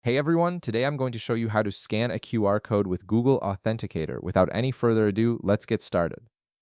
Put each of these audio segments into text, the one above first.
Hey everyone, today I'm going to show you how to scan a QR code with Google Authenticator. Without any further ado, let's get started.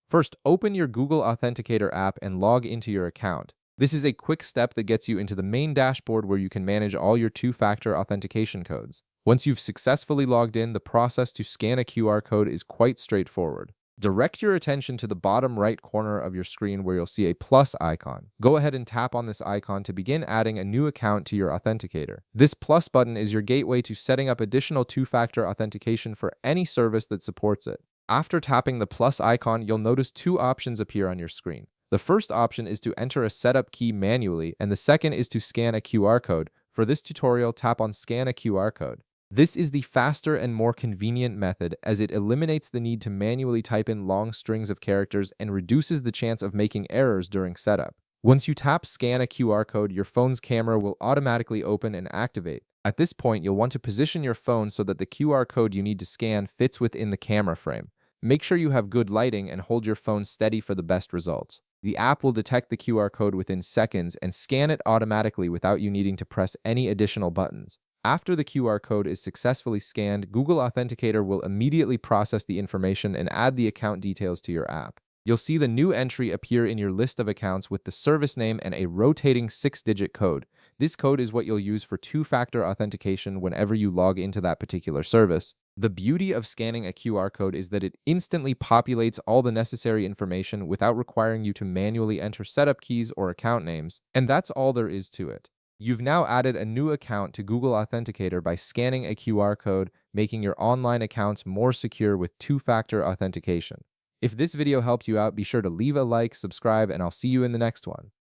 First, open your Google Authenticator app and log into your account. This is a quick step that gets you into the main dashboard where you can manage all your two-factor authentication codes. Once you've successfully logged in, the process to scan a QR code is quite straightforward. Direct your attention to the bottom right corner of your screen where you'll see a plus icon. Go ahead and tap on this icon to begin adding a new account to your authenticator. This plus button is your gateway to setting up additional two-factor authentication for any service that supports it. After tapping the plus icon, you'll notice two options appear on your screen. The first option is to enter a setup key manually, and the second is to scan a QR code. For this tutorial, tap on Scan a QR code. This is the faster and more convenient method as it eliminates the need to manually type in long strings of characters and reduces the chance of making errors during setup. Once you tap Scan a QR code, your phone's camera will automatically open and activate. At this point, you'll want to position your phone so that the QR code you need to scan fits within the camera frame. Make sure you have good lighting and hold your phone steady for the best results. The app will detect the QR code within seconds and scan it automatically without you needing to press any additional buttons. After the QR code is successfully scanned, Google Authenticator will immediately process the information and add the account details to your app. You'll see the new entry appear in your list of accounts with the service name and a rotating 6-digit code. This code is what you'll use for two-factor authentication whenever you log into that particular service. The beauty of scanning a QR code is that it instantly populates all the necessary information without requiring you to manually enter setup keys or account names, and that's all there is to it. You've now added a new account to Google Authenticator by scanning a QR code, making your online accounts more secure with two-factor authentication. If this video helped you out, be sure to leave a like, subscribe, and I'll see you in the next one.